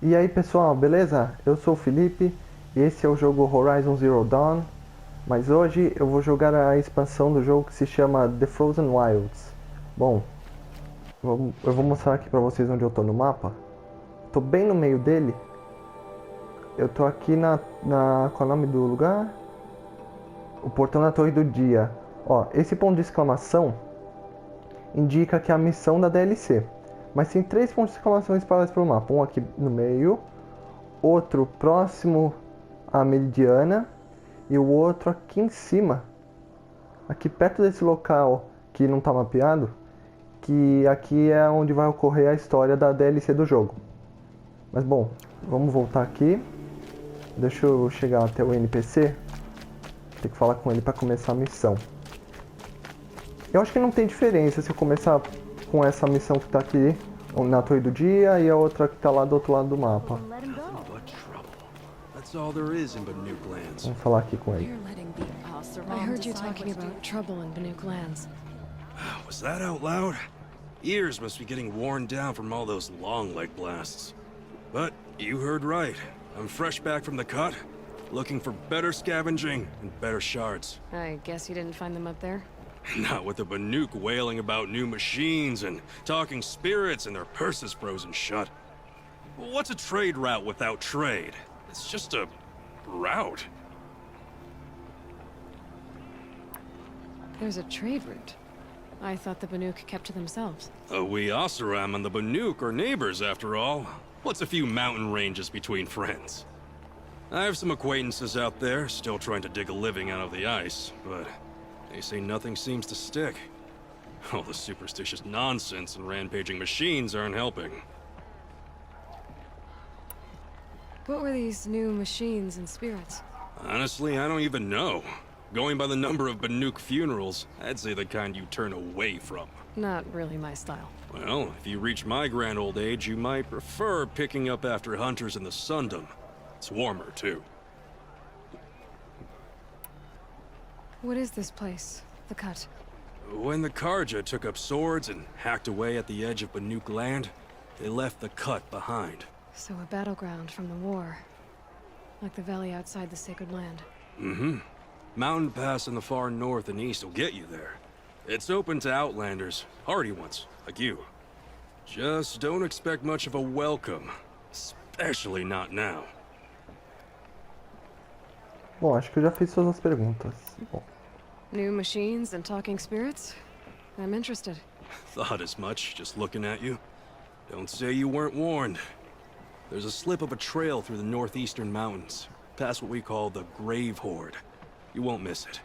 E aí pessoal, beleza? Eu sou o Felipe e esse é o jogo Horizon Zero Dawn, mas hoje eu vou jogar a expansão do jogo que se chama The Frozen Wilds. Bom, eu vou mostrar aqui pra vocês onde eu tô no mapa. Tô bem no meio dele. Eu tô aqui qual é o nome do lugar? O portão da Torre do Dia. Ó, esse ponto de exclamação indica que é a missão da DLC. Mas tem 3 pontos de exclamação espalhados pelo mapa. Um aqui no meio, outro próximo à Meridiana e o outro aqui em cima, aqui perto desse local que não está mapeado, que aqui é onde vai ocorrer a história da DLC do jogo. Mas bom, vamos voltar aqui. Deixa eu chegar até o NPC. Tem que falar com ele para começar a missão. Eu acho que não tem diferença se eu começar com essa missão que está aqui na Torre do Dia e a outra que está lá do outro lado do mapa. Vamos falar aqui com ele. I heard you talking about trouble in Banuk lands. Was that out loud? Ears must be getting worn down from all those long leg blasts. But you heard right. I'm fresh back from the cut, looking for better scavenging and better shards. I guess you didn't find them up there? Not with the Banuk wailing about new machines and talking spirits and their purses frozen shut. What's a trade route without trade? It's just a route. There's a trade route. I thought the Banuk kept to themselves. We Oseram and the Banuk are neighbors, after all. What's a few mountain ranges between friends? I have some acquaintances out there, still trying to dig a living out of the ice, but they say nothing seems to stick. All the superstitious nonsense and rampaging machines aren't helping. What were these new machines and spirits? Honestly, I don't even know. Going by the number of Banuk funerals, I'd say the kind you turn away from. Not really my style. Well, if you reach my grand old age, you might prefer picking up after hunters in the Sundom. It's warmer, too. What is this place? The Cut? When the Karja took up swords and hacked away at the edge of Banuk land, they left the Cut behind. So a battleground from the war. Like the valley outside the Sacred Land. Mm-hmm. Mountain Pass in the far north and east will get you there. It's open to outlanders, hardy ones, like you. Just don't expect much of a welcome. Especially not now. Bom, acho que eu já fiz todas as perguntas. Bom. New machines and talking spirits? I'm interested. Thought as much, just looking at you. Don't say you weren't warned. There's a slip of a trail through the northeastern mountains, past what we call the Grave Horde. You won't miss it.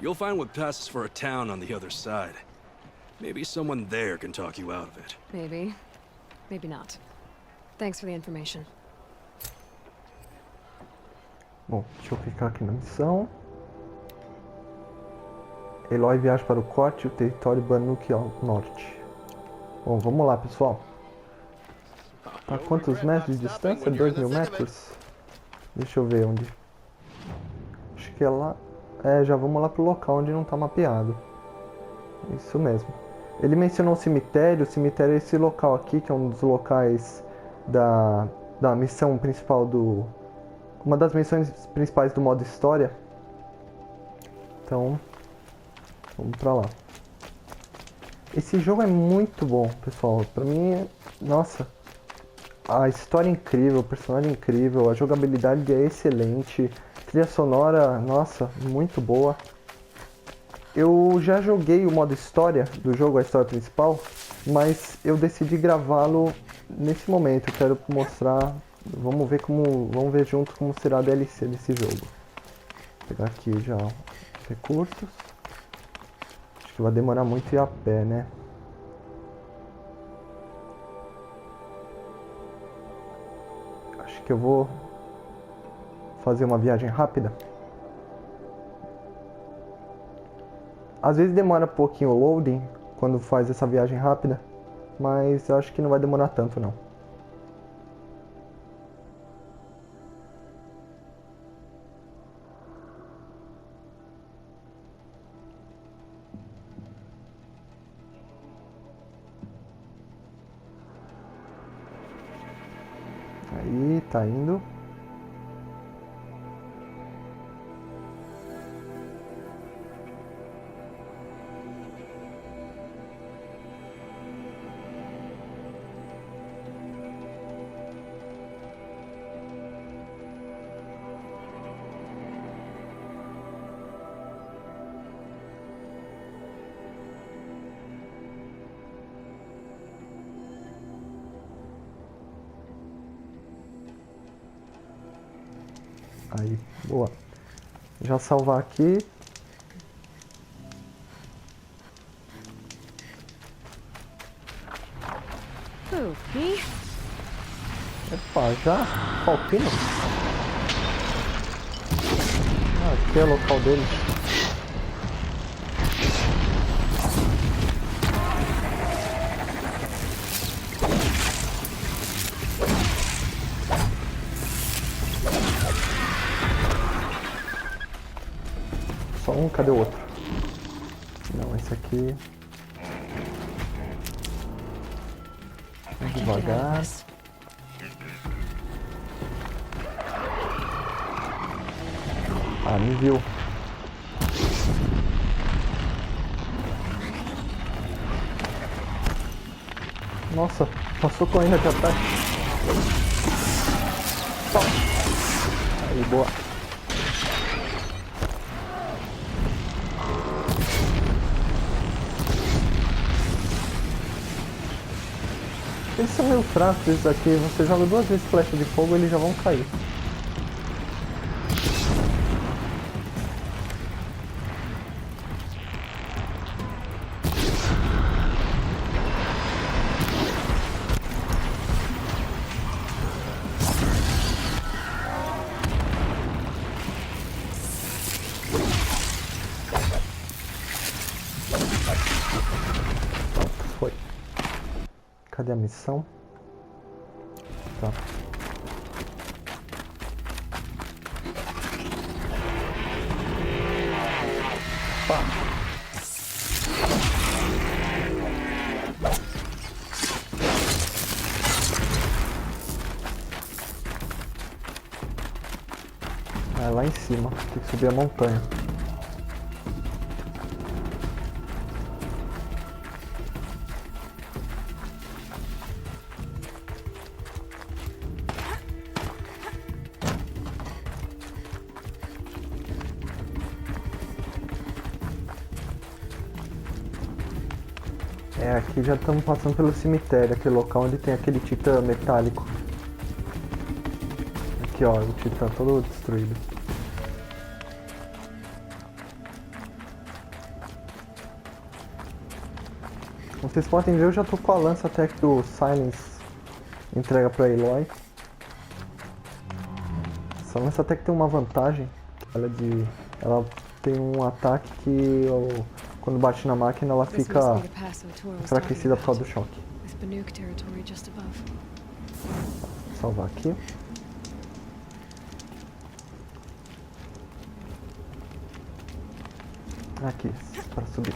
You'll find what passes for a town on the other side. Maybe someone there can talk you out of it. Maybe. Maybe not. Thanks for the information. Bom, deixa eu clicar aqui na missão. Eloy viaja para o Corte e o território Banuk ao norte. Bom, vamos lá, pessoal. Tá quantos metros de distância? 2.000 metros? Deixa eu ver onde. Acho que é lá. É, já vamos lá pro local onde não tá mapeado. Isso mesmo. Ele mencionou o cemitério. O cemitério é esse local aqui, que é um dos locais da missão principal do... Uma das missões principais do modo história. Então, vamos pra lá. Esse jogo é muito bom, pessoal. Pra mim, nossa, a história é incrível, o personagem é incrível, a jogabilidade é excelente, trilha sonora, nossa, muito boa. Eu já joguei o modo história do jogo, a história principal, mas eu decidi gravá-lo nesse momento. Eu quero mostrar, vamos ver junto como será a DLC desse jogo. Vou pegar aqui já os recursos. Acho que vai demorar muito ir a pé, né? Acho que eu vou fazer uma viagem rápida. Às vezes demora um pouquinho o loading quando faz essa viagem rápida, mas eu acho que não vai demorar tanto não. tá indo. Aí, boa. Já salvar aqui. Okay. Epa, já? Palpino? Ah, aqui é o local deles. Só um, cadê o outro? Não, esse aqui. Vamos devagar. Ah, me viu. Nossa, passou correndo aqui atrás. Aí, boa. Eles são meio fracos esses aqui. Você joga 2 vezes flecha de fogo, eles já vão cair. Foi. Cadê a missão? Tá. Pá. É lá em cima, tem que subir a montanha. É, aqui já estamos passando pelo cemitério, aquele local onde tem aquele titã metálico. Aqui ó, o titã todo destruído. Como vocês podem ver, eu já tô com a lança até que o Silence entrega pra Aloy. Essa lança até que tem uma vantagem. Ela tem um ataque que quando bate na máquina ela fica enfraquecida por causa do choque. Vou salvar aqui. Aqui, para subir.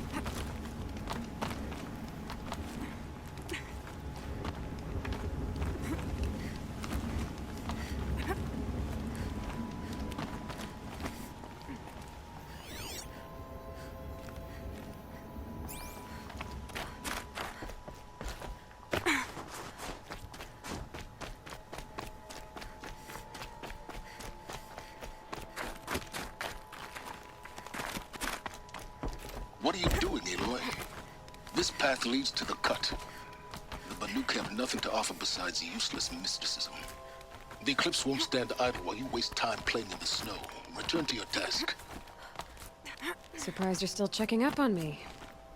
What are you doing, Aloy? This path leads to the cut. The Banuk have nothing to offer besides useless mysticism. The Eclipse won't stand idle while you waste time playing in the snow. Return to your task. Surprised you're still checking up on me.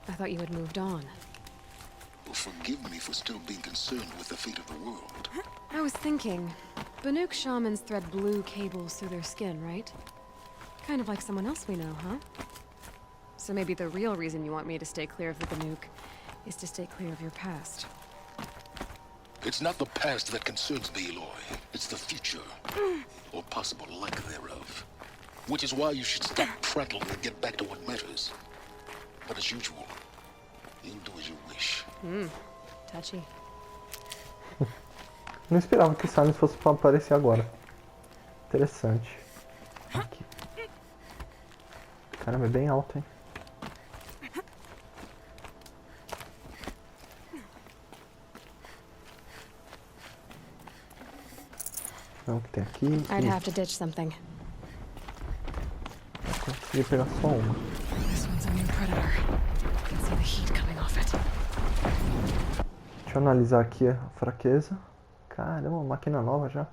I thought you had moved on. Well, forgive me for still being concerned with the fate of the world. I was thinking, Banuk shamans thread blue cables through their skin, right? Kind of like someone else we know, huh? So maybe the real reason you want me to stay clear of the Banuk is to stay clear of your past. It's not the past that concerns me, Aloy. It's the future. Or possible lack thereof. Which is why you should stop prattling and get back to what matters. But as usual, you'll do as you wish. Touchy. Não esperava que o Silence fosse pra aparecer agora. Interessante. Aqui. Caramba, é bem alto, hein? Vamos o que tem aqui. I'd have to ditch something. Consegui pegar só uma. This one's a new predator. I can see the heat coming off it. Deixa eu analisar aqui a fraqueza. Caramba, máquina nova já.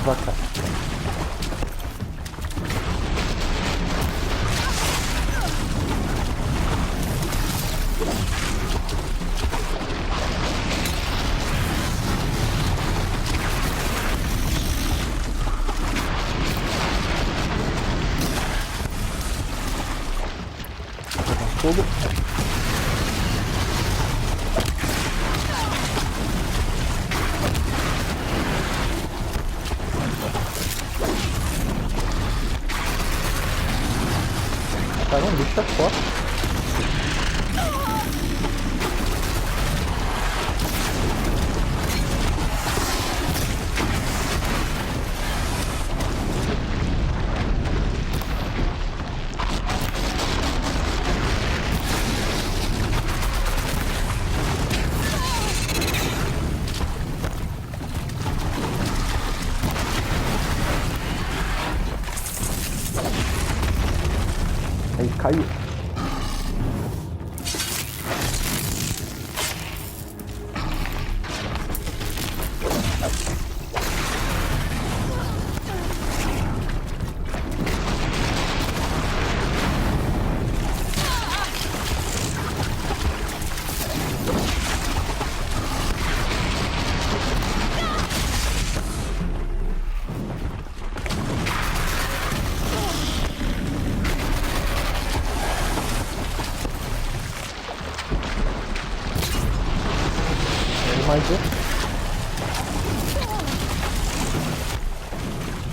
Pra cá. Fogo. Caramba, o bicho é forte. Aí caiu. Mais um.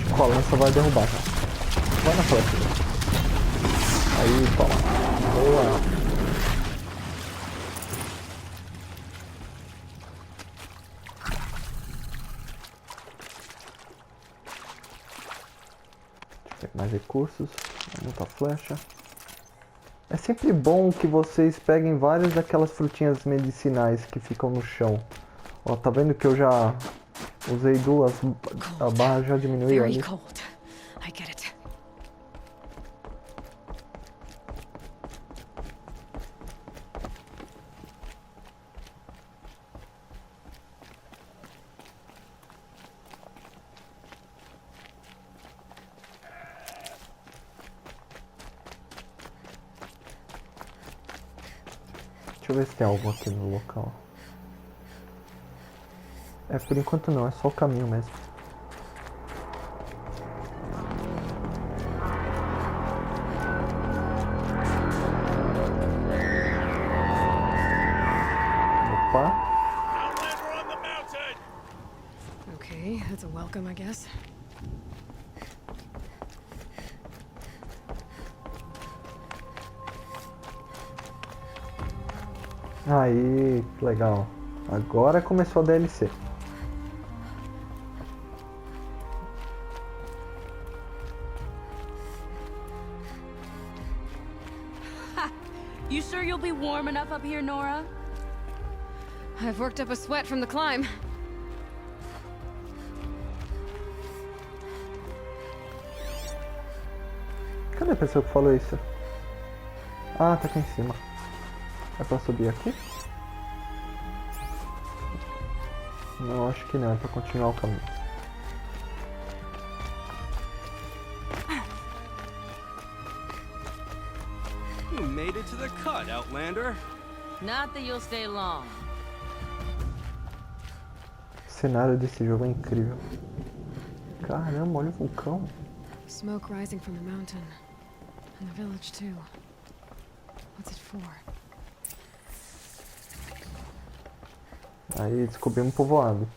Acho que a lança vai derrubar, tá? Vai na flecha. Aí, toma. Boa. Deixa eu ver mais recursos. Muita flecha. É sempre bom que vocês peguem várias daquelas frutinhas medicinais que ficam no chão. Ó, tá vendo que eu já usei duas, a barra já diminuiu ali. Very cold. I get it. Deixa eu ver se tem algo aqui no local. É, por enquanto não, é só o caminho mesmo. Opa. Okay, that's a welcome, I guess. Aí, que legal. Agora começou a DLC. You sure you'll be warm enough up here, Nora? I've worked up a sweat from the climb. Cadê a pessoa que falou isso? Ah, tá aqui em cima. É pra subir aqui? Não, acho que não, é pra continuar o caminho. You made it to the cut, Outlander. Not that you'll stay long. cenário desse jogo é incrível. Caramba, olha o vulcão. Smoke rising from the mountain. And the village too. What's it for? Aí descobrimos o povoado.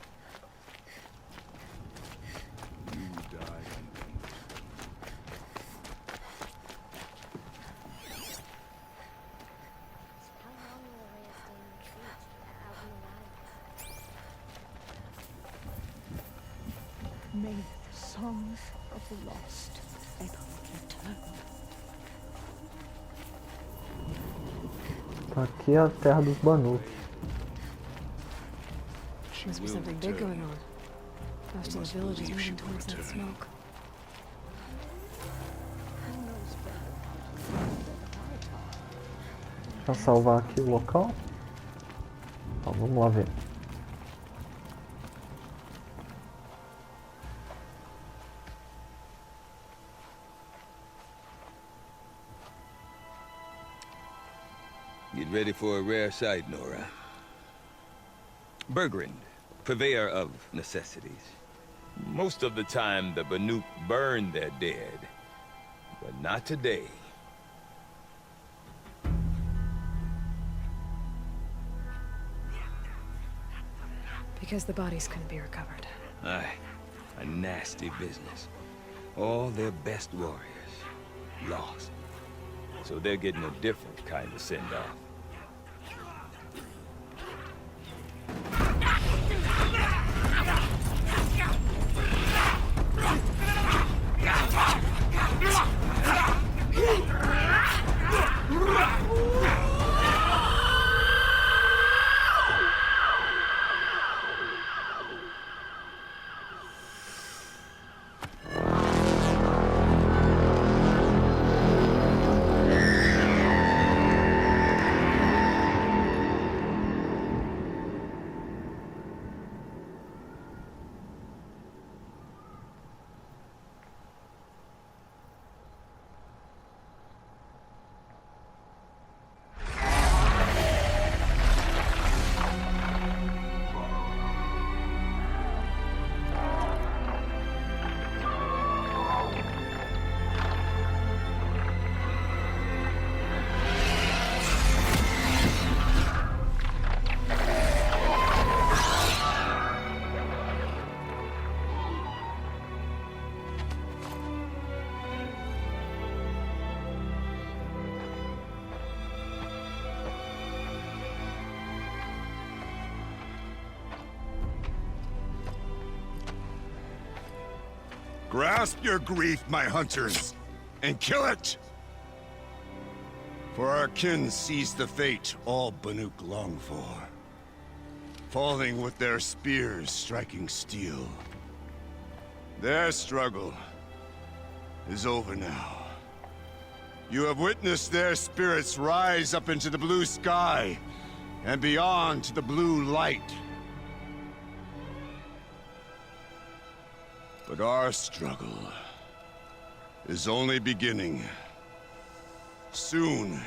May the songs of the lost echo eternal. Tá aqui a terra dos Banuk. Must be something big going on. Most of the village is moving towards that smoke. Deixa eu salvar aqui o local. Então, vamos lá ver. Get ready for a rare sight, Nora. Bergrind, purveyor of necessities. Most of the time, the Banuk burn their dead. But not today. Because the bodies couldn't be recovered. Aye, a nasty business. All their best warriors lost. So they're getting a different kind of send-off. Grasp your grief, my hunters, and kill it! For our kin sees the fate all Banuk long for. Falling with their spears striking steel. Their struggle is over now. You have witnessed their spirits rise up into the blue sky, and beyond to the blue light. But our struggle is only beginning. Soon,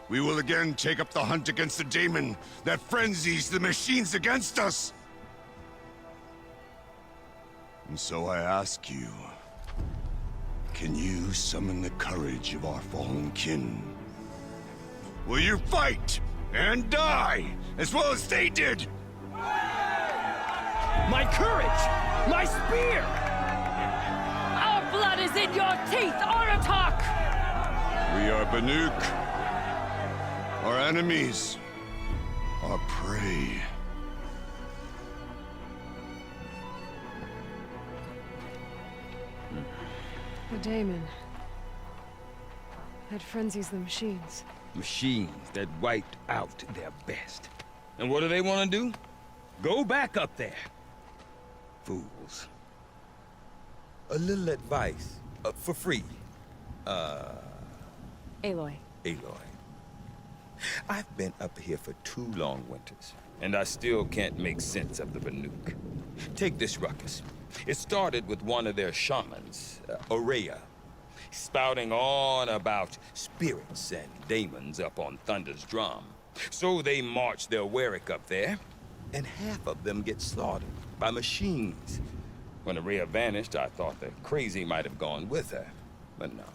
we will again take up the hunt against the daemon that frenzies the machines against us. And so I ask you, can you summon the courage of our fallen kin? Will you fight and die as well as they did? My courage! My spear! Our blood is in your teeth, Aratak! We are Banuk. Our enemies are prey. The daemon. That frenzies the machines. Machines that wiped out their best. And what do they want to do? Go back up there. Fools. A little advice, for free. Aloy. Aloy. I've been up here for 2 long winters, and I still can't make sense of the Banuk. Take this ruckus. It started with one of their shamans, Aurea, spouting on about spirits and daemons up on Thunder's drum. So they march their Warwick up there, and half of them get slaughtered by machines. When Araya vanished, I thought the crazy might have gone with her. But no.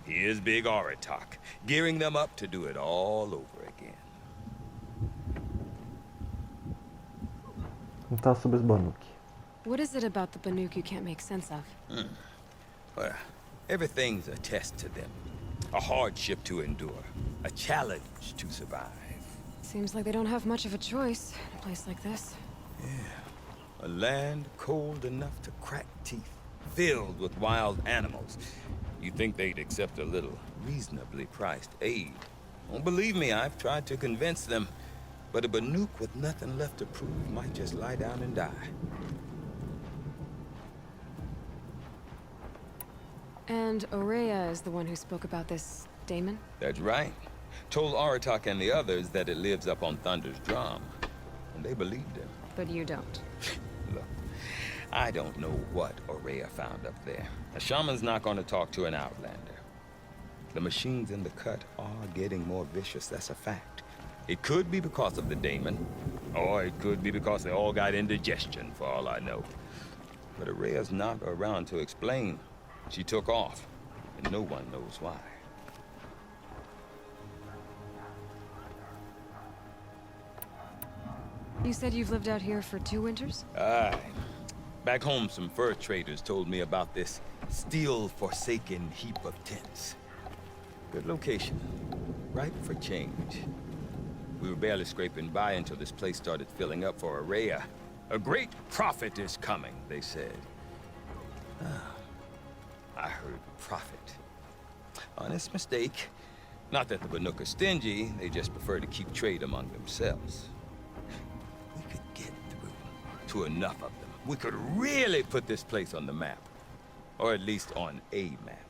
Here's Big Aratak, gearing them up to do it all over again. Então sobre os Banuk. What is it about the Banuk you can't make sense of? Well, everything's a test to them. A hardship to endure. A challenge to survive. Seems like they don't have much of a choice in a place like this. Yeah. A land cold enough to crack teeth, filled with wild animals. You'd think they'd accept a little reasonably priced aid. Don't believe me, I've tried to convince them. But a Banuk with nothing left to prove might just lie down and die. And Aurea is the one who spoke about this daemon? That's right. Told Aratak and the others that it lives up on Thunder's drum. And they believed him. But you don't. Look, I don't know what Aurea found up there. A shaman's not going to talk to an outlander. The machines in the cut are getting more vicious, that's a fact. It could be because of the daemon, or it could be because they all got indigestion, for all I know. But Aurea's not around to explain. She took off, and no one knows why. You said you've lived out here for 2 winters? Aye. Back home, some fur traders told me about this still-forsaken heap of tents. Good location. Ripe for change. We were barely scraping by until this place started filling up for Aurea. A great prophet is coming, they said. I heard prophet. Honest mistake. Not that the Banuk are stingy, they just prefer to keep trade among themselves. We could get through to enough of them. We could really put this place on the map. Or at least on a map.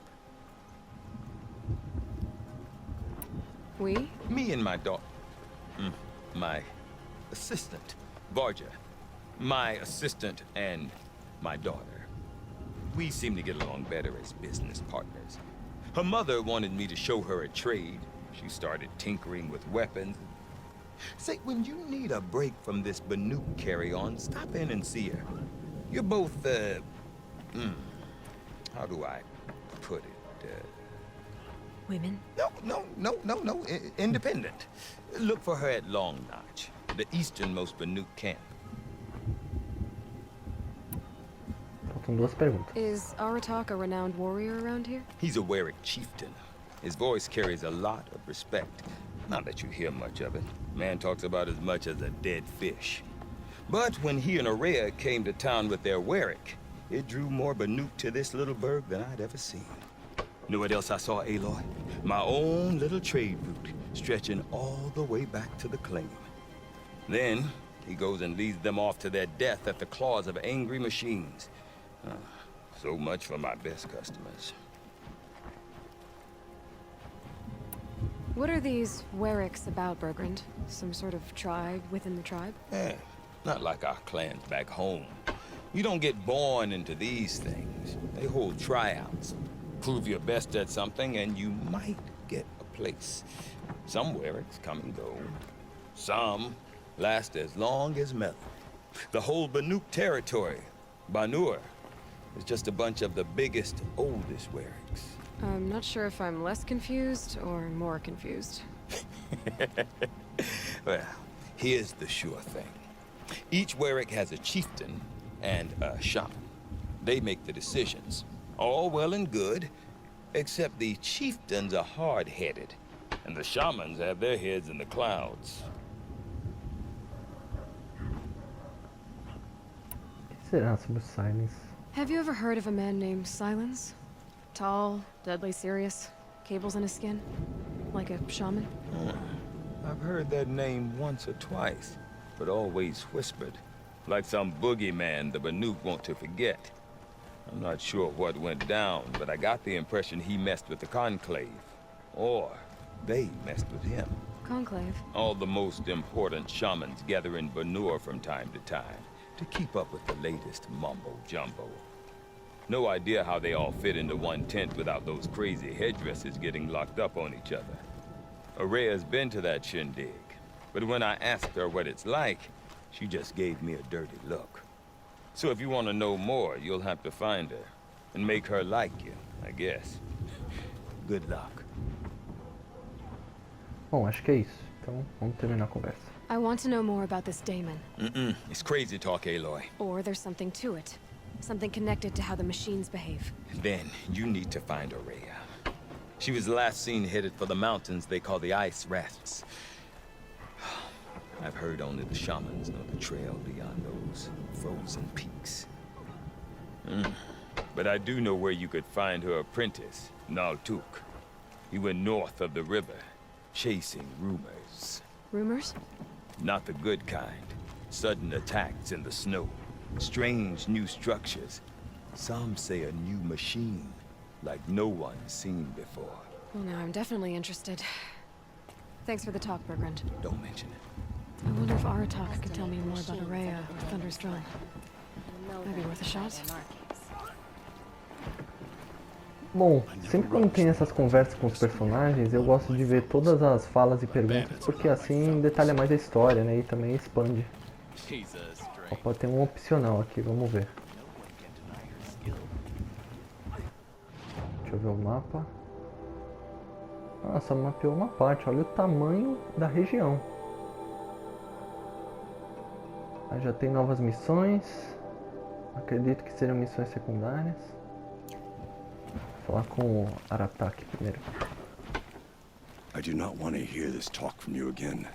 We? Me and my daughter. My assistant, Varja. My assistant and my daughter. We seem to get along better as business partners. Her mother wanted me to show her a trade. She started tinkering with weapons. Say, when you need a break from this Banuk carry-on, stop in and see her. You're both, how do I put it? Women? No. Independent. Look for her at Long Notch, the easternmost Banuk camp. Faltam 2 perguntas. Is Aratak a renowned warrior around here? He's a Warwick chieftain. His voice carries a lot of respect. Not that you hear much of it. Man talks about as much as a dead fish. But when he and Aurea came to town with their Warwick, it drew more Banuk to this little burg than I'd ever seen. Know what else I saw, Aloy? My own little trade route, stretching all the way back to the claim. Then, he goes and leads them off to their death at the claws of angry machines. So much for my best customers. What are these Warwicks about, Bergrand? Some sort of tribe within the tribe? Not like our clans back home. You don't get born into these things. They hold tryouts. Prove your best at something and you might get a place. Some Warwicks come and go. Some last as long as metal. The whole Banuk territory, Banur, is just a bunch of the biggest, oldest Warwicks. I'm not sure if I'm less confused or more confused. Well, here's the sure thing. Each Warwick has a chieftain and a shaman. They make the decisions. All well and good, except the chieftains are hard-headed, and the shamans have their heads in the clouds. O que será sobre os Silence? Have you ever heard of a man named Silence? Tall, deadly serious, cables in his skin, like a shaman? I've heard that name once or twice, but always whispered, like some boogeyman the Banuk want to forget. I'm not sure what went down, but I got the impression he messed with the Conclave. Or they messed with him. Conclave? All the most important shamans gather in Banur from time to time to keep up with the latest mumbo-jumbo. No idea how they all fit into one tent without those crazy headdresses getting locked up on each other. Aurea's been to that shindig, but when I asked her what it's like, she just gave me a dirty look. So if you want to know more, you'll have to find her and make her like you, I guess. Good luck. Bom, acho que é isso. Então, vamos terminar a conversa. I want to know more about this Damon. It's crazy talk, Aloy. Or there's something to it. Something connected to how the machines behave. Then you need to find Aurea. She was last seen headed for the mountains they call the Ice Rats. I've heard only the shamans know the trail beyond those frozen peaks. But I do know where you could find her apprentice, Naltuk. He went north of the river, chasing rumors. Rumors? Not the good kind. Sudden attacks in the snow. Strange new structures. Some say a new machine, like no one's seen before. Well, now I'm definitely interested. Thanks for the talk, Bergrand. Don't mention it. I wonder if Aratak could tell me more about Aurea or Thunder's Drum. Might be worth a shot. Bom, sempre quando tem essas conversas com os personagens, eu gosto de ver todas as falas e perguntas, porque assim detalha mais a história, né? E também expande. Ó, pode ter um opcional aqui, vamos ver. Deixa eu ver o mapa. Nossa, mapeou uma parte, olha o tamanho da região. Aí já tem novas missões. Acredito que serão missões secundárias. Vou falar com o Aratak primeiro. I do not want to hear this talk from you again.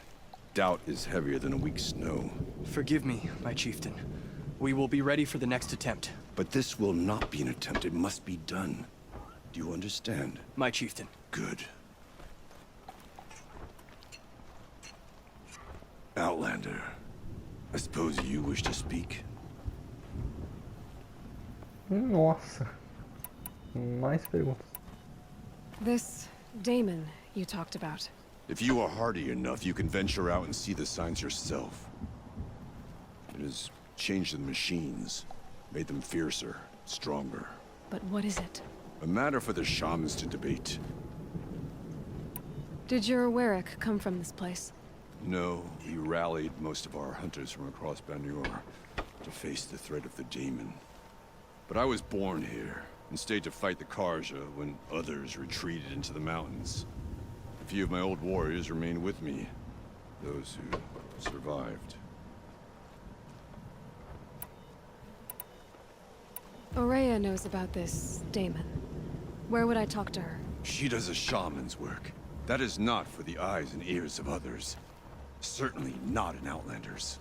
Doubt is heavier than a week's snow. Forgive me, my chieftain. We will be ready for the next attempt. But this will not be an attempt. It must be done. Do you understand? My chieftain. Good. Outlander, I suppose you wish to speak? Nossa. Mais perguntas. This Damon you talked about. If you are hardy enough, you can venture out and see the signs yourself. It has changed the machines, made them fiercer, stronger. But what is it? A matter for the shamans to debate. Did your Warwick come from this place? No, we rallied most of our hunters from across Banur to face the threat of the demon. But I was born here, and stayed to fight the Karja when others retreated into the mountains. A few of my old warriors remained with me, those who survived. Aurea knows about this Damon. Where would I talk to her? She does a shaman's work. That is not for the eyes and ears of others. Certainly not an Outlander's.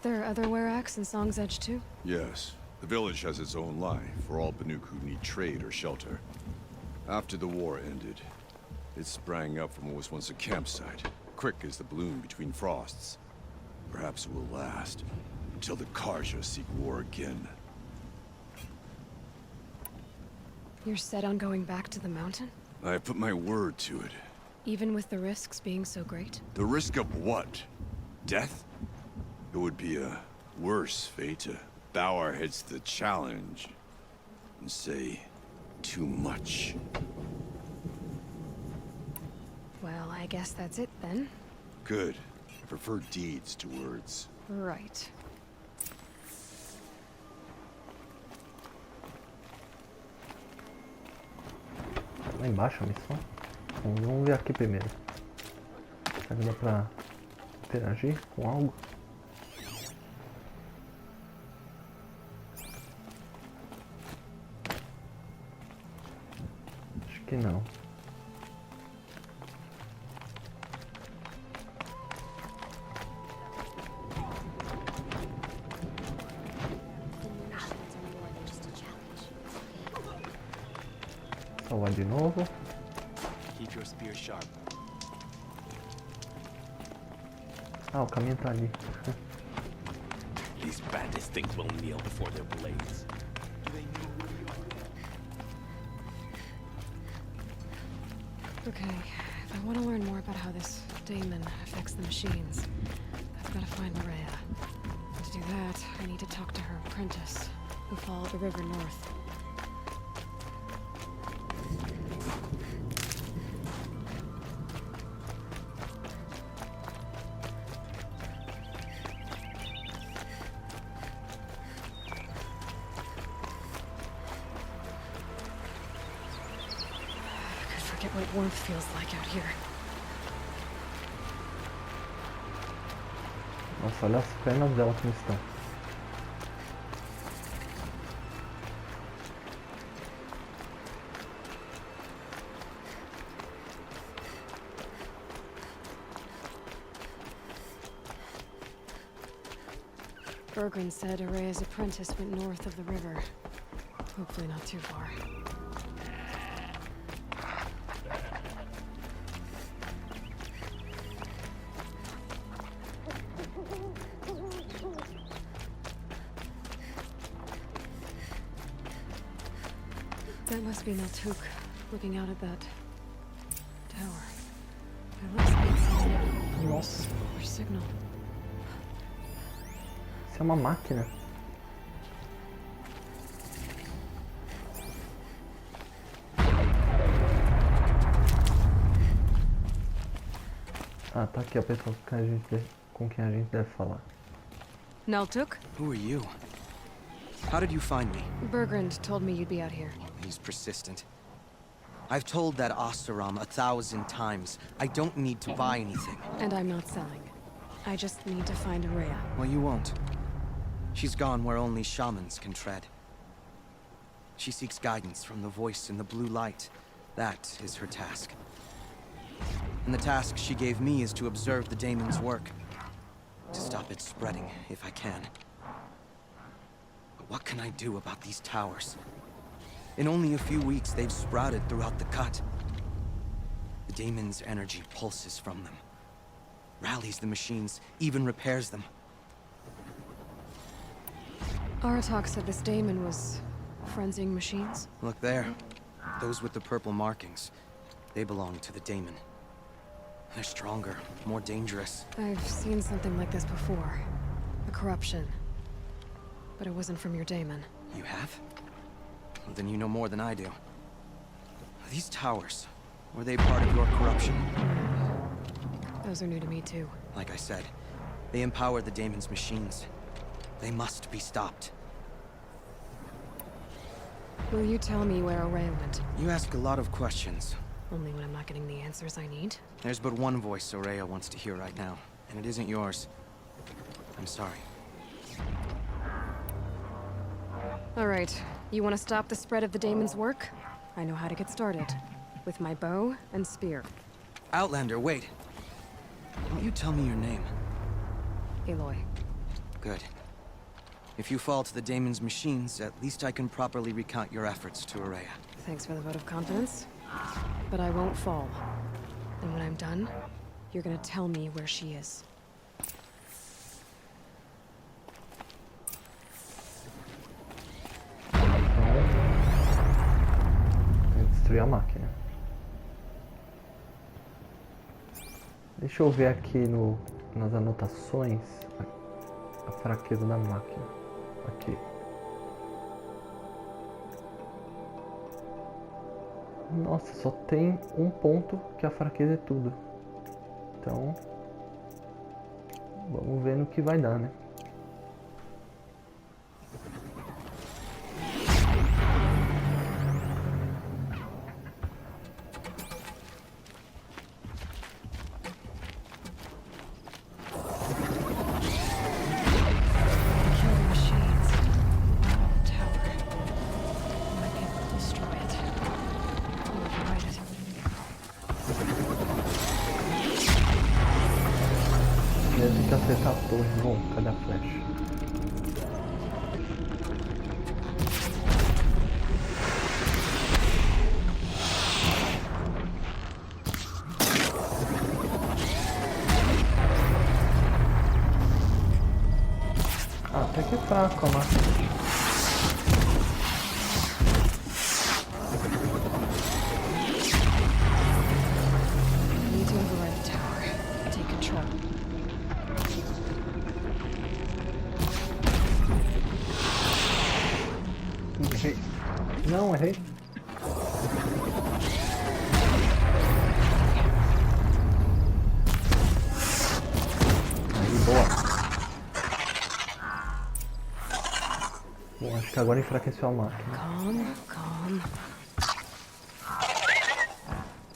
There are other Warracks in Song's Edge too? Yes. The village has its own life for all Banuk who need trade or shelter. After the war ended, it sprang up from what was once a campsite, quick as the bloom between frosts. Perhaps it will last, until the Karja seek war again. You're set on going back to the mountain? I have put my word to it. Even with the risks being so great? The risk of what? Death? It would be a worse fate to bow our heads to the challenge and say too much. Well, I guess that's it then. Good. I prefer deeds to words. Right. Lá embaixo a missão? Bom, vamos ver aqui primeiro. Será que dá pra interagir com algo? Acho que não. Salvar de novo. Keep your spear sharp. Ah, o caminho tá ali. These bandits think we'll kneel before their blades. Okay, if I want to learn more about how this Damon affects the machines, I've got to find Aurea. And to do that, I need to talk to her apprentice, who followed the river north. forget what warmth feels like out here. Nossa, olha as pernas dela como estão. Bergren said Araya's apprentice went north of the river. Hopefully not too far. That must be Naltuk, looking out at that tower. It looks like some Nossa, or signal. isso é uma máquina. Ah, tá aqui a pessoa com quem a gente deve falar. Naltuk? Who are you? How did you find me? Bergrand told me you'd be out here. He's persistent. I've told that Oseram 1,000 times. I don't need to buy anything. And I'm not selling. I just need to find Araya. Well, you won't. She's gone where only shamans can tread. She seeks guidance from the voice in the blue light. That is her task. And the task she gave me is to observe the daemon's work. To stop it spreading, if I can. But what can I do about these towers? In only a few weeks, they've sprouted throughout the cut. The daemon's energy pulses from them. Rallies the machines, even repairs them. Aratak said this daemon was frenzying machines. Look there. Those with the purple markings. They belong to the daemon. They're stronger, more dangerous. I've seen something like this before. A corruption. But it wasn't from your daemon. You have? Well, then you know more than I do. These towers, were they part of your corruption? Those are new to me too. Like I said, they empower the daemon's machines. They must be stopped. Will you tell me where Araya went? You ask a lot of questions. Only when I'm not getting the answers I need. There's but one voice Araya wants to hear right now, and it isn't yours. I'm sorry. Alright, you want to stop the spread of the daemon's work? I know how to get started. With my bow and spear. Outlander, wait. Won't you tell me your name? Aloy. Good. If you fall to the daemon's machines, at least I can properly recount your efforts to Araya. Thanks for the vote of confidence. But I won't fall. And when I'm done, you're gonna tell me where she is. Tem que destruir a máquina. Deixa eu ver aqui nas anotações a fraqueza da máquina. Aqui. Nossa, só tem um ponto que a fraqueza é tudo. Então, vamos ver no que vai dar, né? Kill the machines. Wow, the tower. I might be able to destroy it. Or override it. Tem que acertar a torre. Bom, cadê a flecha? Ah, até que é fraco a máquina. I need to override the tower. Take control. Errei. Não, errei. Aí, boa. Bom, acho que agora enfraqueceu a máquina. Calm, calm.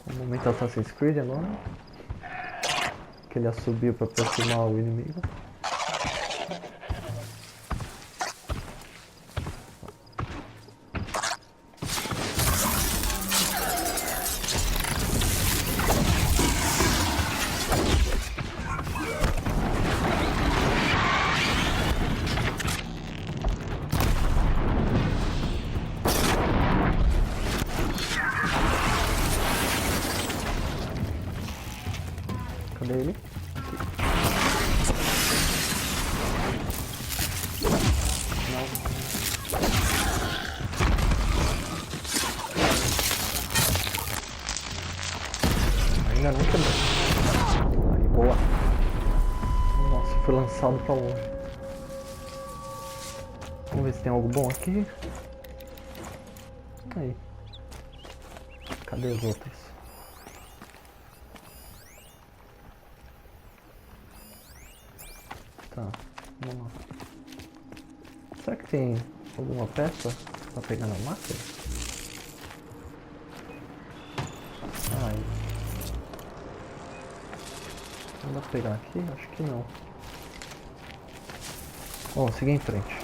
O momento Assassin's Creed agora. Que ele assobiu para aproximar o inimigo. Cadê ele? Ainda não quebrou. Aí, boa. Nossa, foi lançado pra longe. Vamos ver se tem algo bom aqui. Aí. Cadê os outros? Tá, vamos lá. Será que tem alguma peça pra pegar na máquina? Ai. Não dá pra pegar aqui? Acho que não. Bom, seguir em frente.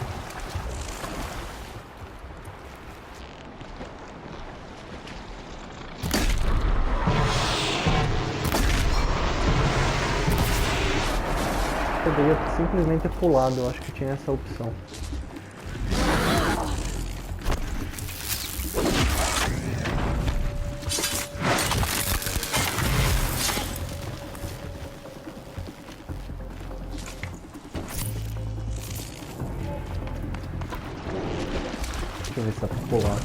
Poderia simplesmente ter pulado, eu acho que tinha essa opção. Deixa eu ver se dá pra pular.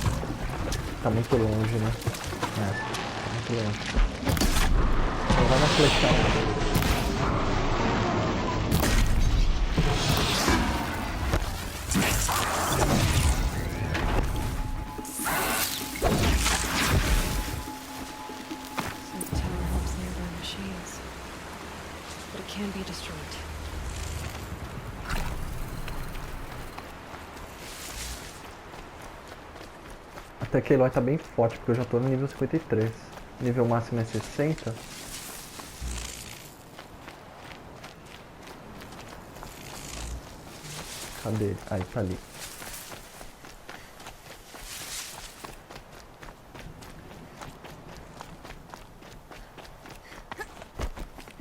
Tá muito longe, né? É, tá muito longe. Então vai na flechada. Can be destroyed. Até que ele tá bem forte, porque eu já tô no nível 53. Nível máximo é 60. Cadê ele? Aí, tá ali.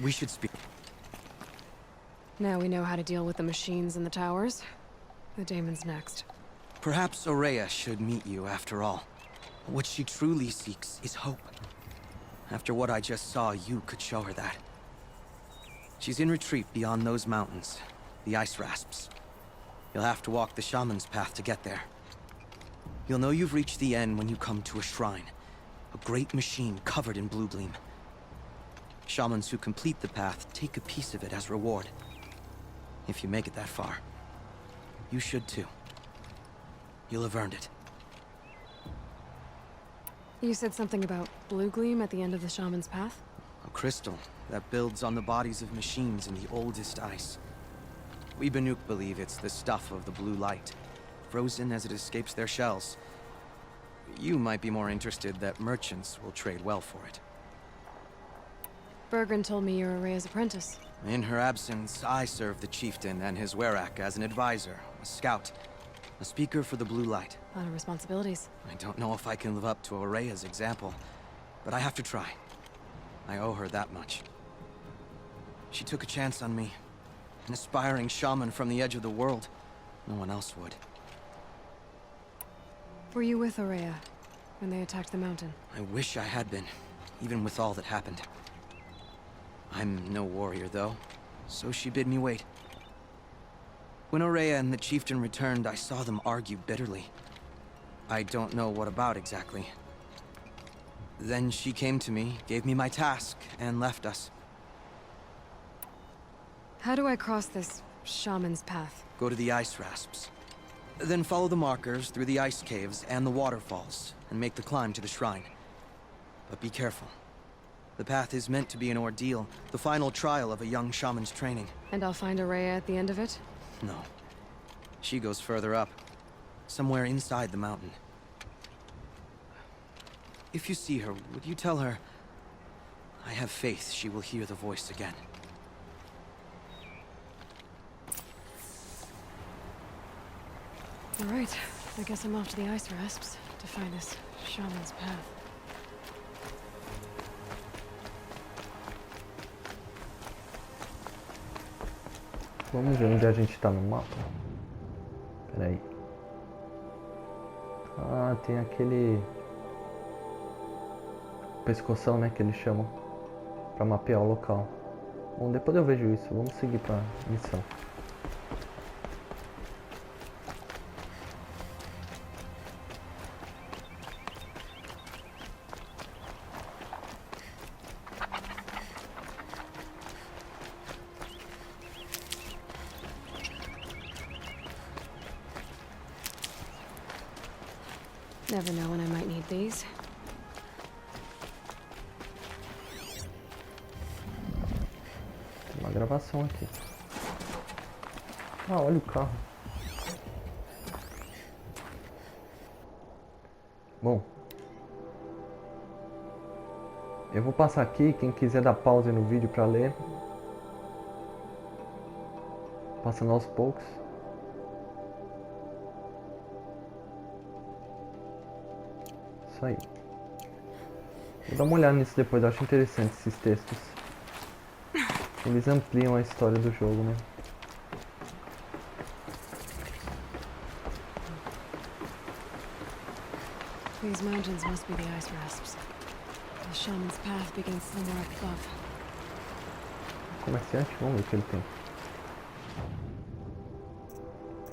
We should speak. Now we know how to deal with the machines in the towers. The daemon's next. Perhaps Aurea should meet you after all. What she truly seeks is hope. After what I just saw, you could show her that. She's in retreat beyond those mountains, the ice rasps. You'll have to walk the shaman's path to get there. You'll know you've reached the end when you come to a shrine, a great machine covered in blue gleam. Shamans who complete the path take a piece of it as reward. If you make it that far, you should too. You'll have earned it. You said something about blue gleam at the end of the shaman's path? A crystal that builds on the bodies of machines in the oldest ice. We Banuk believe it's the stuff of the blue light, frozen as it escapes their shells. You might be more interested that merchants will trade well for it. Bergren told me you're Aurea's apprentice. In her absence, I serve the chieftain and his werak as an advisor, a scout, a speaker for the blue light. A lot of responsibilities. I don't know if I can live up to Aurea's example, but I have to try. I owe her that much. She took a chance on me, an aspiring shaman from the edge of the world. No one else would. Were you with Aurea when they attacked the mountain? I wish I had been, even with all that happened. I'm no warrior, though, so she bid me wait. When Aurea and the chieftain returned, I saw them argue bitterly. I don't know what about exactly. Then she came to me, gave me my task, and left us. How do I cross this shaman's path? Go to the ice rasps. Then follow the markers through the ice caves and the waterfalls, and make the climb to the shrine. But be careful. The path is meant to be an ordeal, the final trial of a young shaman's training. And I'll find Aurea at the end of it? No. She goes further up, somewhere inside the mountain. If you see her, would you tell her I have faith she will hear the voice again. All right. I guess I'm off to the ice rasps to find this shaman's path. Vamos ver onde a gente tá no mapa. Pera aí. Ah, tem aquele pescoção, né, que eles chamam, pra mapear o local. Bom, depois eu vejo isso. Vamos seguir pra missão. Never know when I might need these. Tem uma gravação aqui. Ah, olha o carro. Bom, eu vou passar aqui, quem quiser dar pause no vídeo pra ler, passando aos poucos. Isso aí. Vou dar uma olhada nisso depois, eu acho interessante esses textos. Eles ampliam a história do jogo, né? These mountains must be the ice rasps. The shaman's path begins somewhere up above. Comerciante, vamos ver o que ele tem.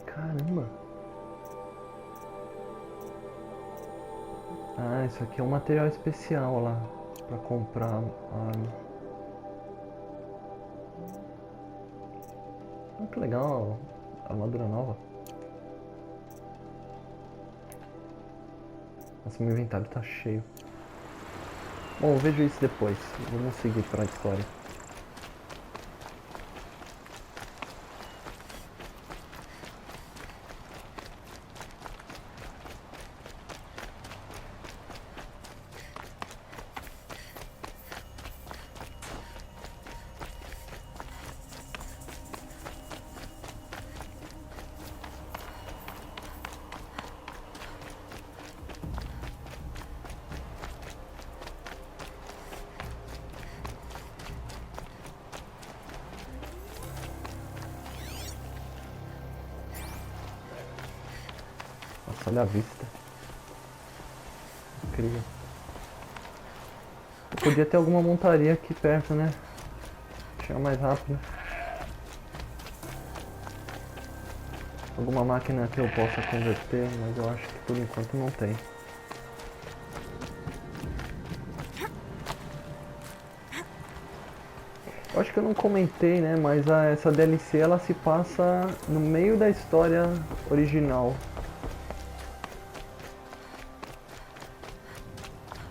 Caramba! Ah, isso aqui é um material especial lá pra comprar a arma. Ah, que legal, armadura nova. Nossa, meu inventário tá cheio. Bom, eu vejo isso depois. Vamos seguir pra história. Nossa, olha a vista. Incrível. Podia ter alguma montaria aqui perto, né? Chegar mais rápido. Alguma máquina que eu possa converter, mas eu acho que por enquanto não tem. Eu acho que eu não comentei, né? Mas essa DLC ela se passa no meio da história original.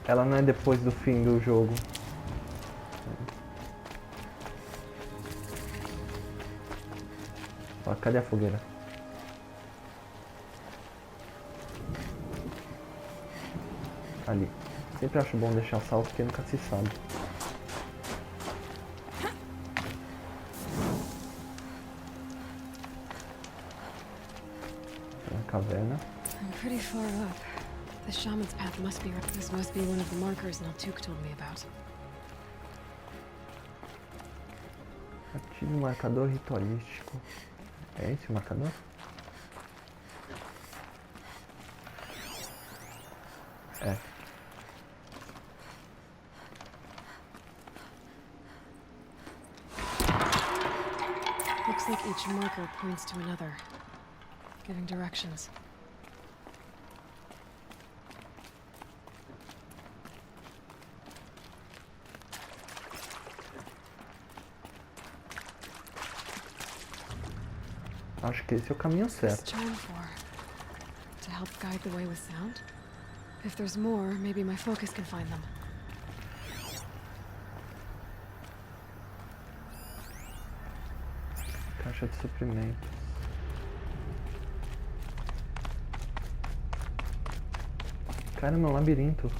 Ela não é depois do fim do jogo. Ó, cadê a fogueira? Ali. Sempre acho bom deixar salvo porque nunca se sabe. Tem uma caverna. I'm pretty far up. The shaman's path must be... This must be one of the markers Naltuk told me about. Ative o marcador ritualístico. É esse o marcador? É. Looks like each marker points to another, giving directions. Acho que esse é o caminho What's this certo. charm for? To help guide the way with sound? If there's more, maybe my focus can find them. Caixa de suprimentos. Caramba, é um labirinto.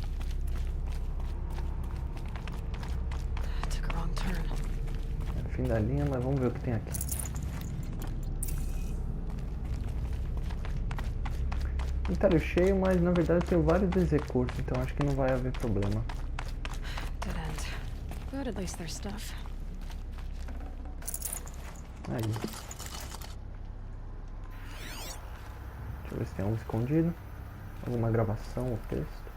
fim da linha, mas vamos ver o que tem aqui. Inventário cheio, mas na verdade eu tenho vários recursos, então acho que não vai haver problema. Dead end. But at least there's stuff. Aí. Deixa eu ver se tem algo escondido. Alguma gravação ou texto.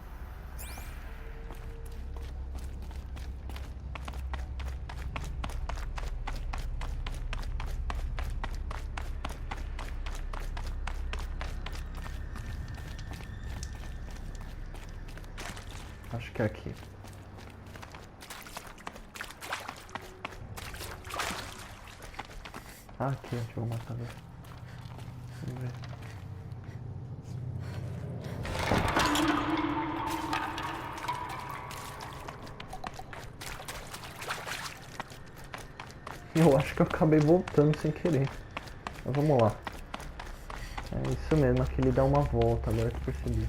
Acho que é aqui. Ah, aqui, deixa eu matar. Vamos ver. Eu acho que eu acabei voltando sem querer. Mas vamos lá. É isso mesmo, aqui ele dá uma volta, agora que eu percebi.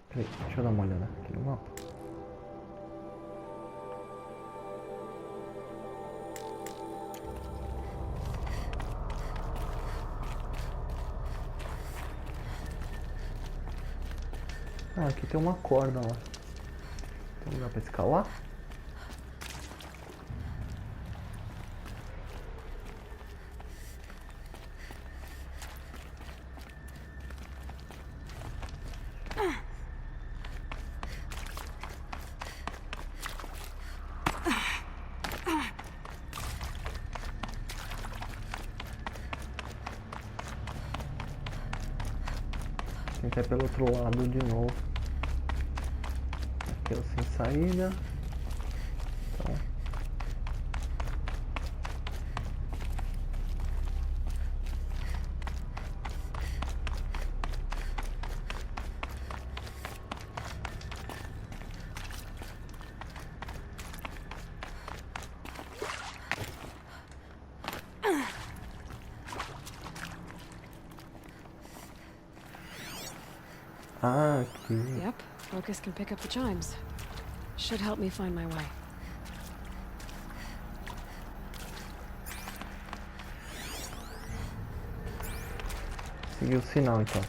Peraí, deixa eu dar uma olhada aqui no mapa. Ah, aqui tem uma corda lá. Tem lugar pra escalar? Tem que ir pelo outro lado de novo. Aqui é o sem saída. Então. Ah, aqui. Yep, focus can pick up the chimes. Should help me find my way. Seguir o sinal então.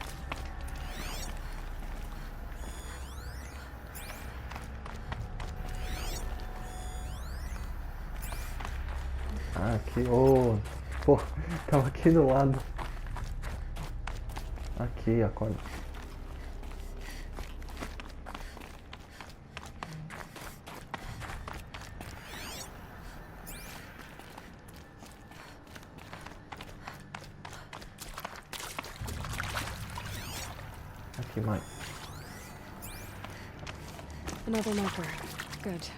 Ah, aqui, oh, pô, tava aqui do lado. Aqui, a corda. Aqui mais. Another marker. Good.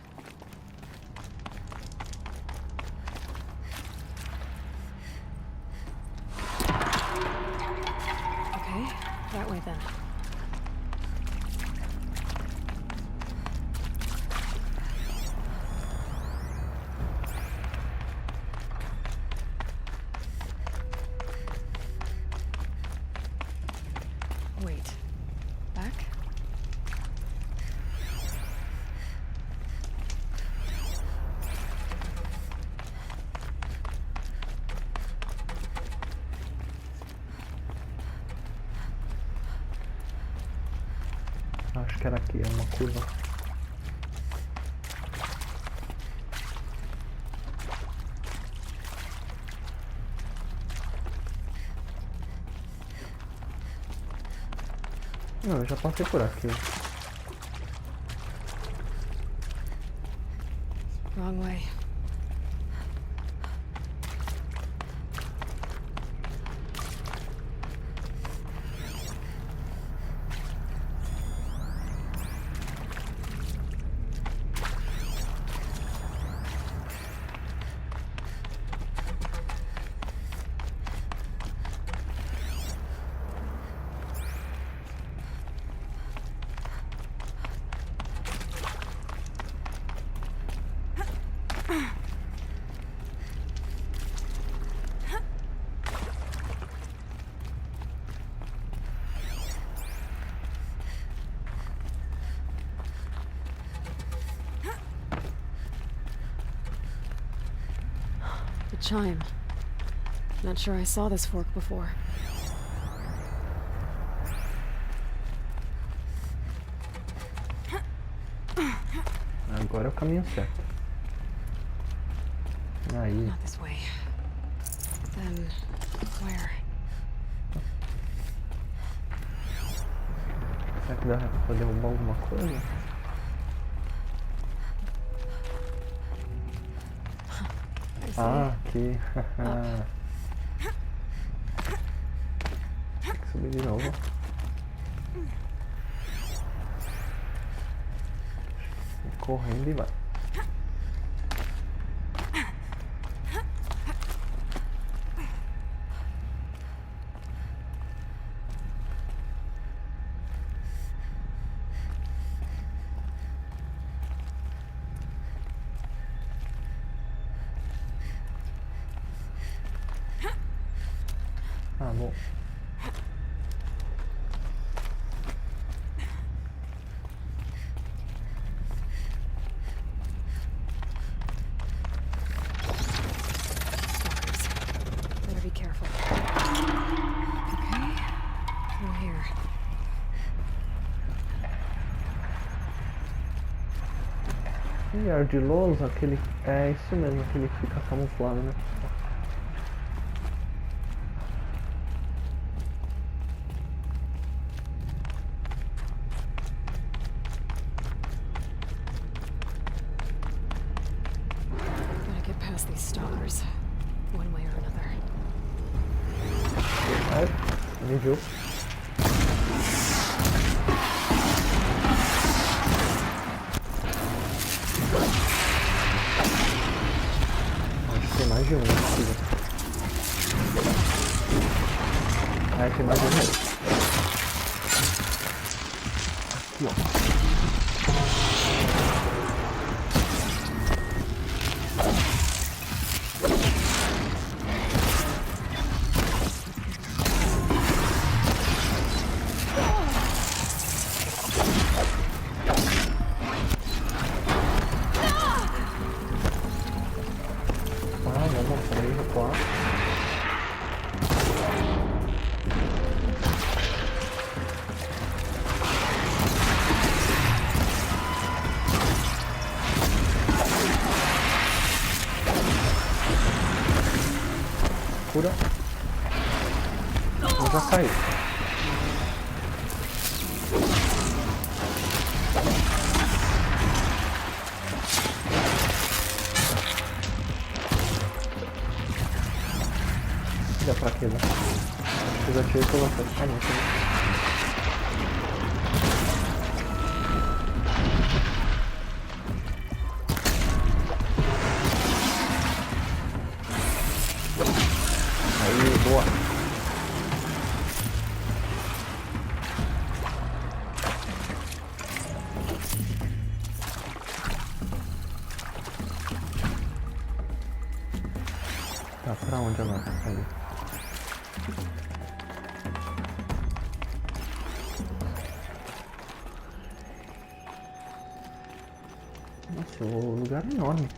Okay, that way then. Wait. Back? Acho que era aqui, é uma curva. Não, eu já passei por aqui. Wrong way. chime. Not sure I saw this fork before. Agora é o caminho certo. Aí. Not this way. Then where? Será que dá pra derrubar alguma coisa? Ah, aqui. Tem que subir de novo. Correndo e vai. Ah, bom. Better be careful. Okay, through here. E ardiloso, aquele. É isso mesmo, aquele que fica camuflado, né? Gotta get past these stalkers, one way or another. Ai, me viu. Acho que tem mais de um aqui. Ah, tem mais de um aí. Aqui, ó. Cura. Eu já caí. Dá pra quê, né? Eu já tirei pela frente. Ah, não, aí, boa. Tá, pra onde agora? Ali. Nossa, o lugar é enorme.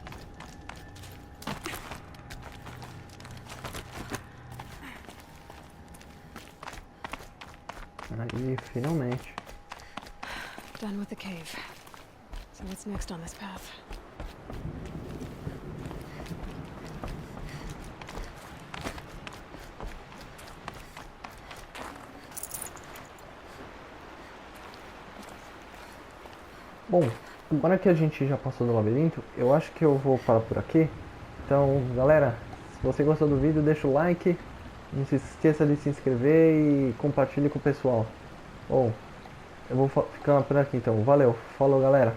Aí, finalmente. Done with the cave. So what's next on this path? Bom, agora que a gente já passou do labirinto, eu acho que eu vou parar por aqui. Então, galera, se você gostou do vídeo, deixa o like. Não se esqueça de se inscrever e compartilhe com o pessoal. Bom, eu vou ficando por aqui então. Valeu, falou galera.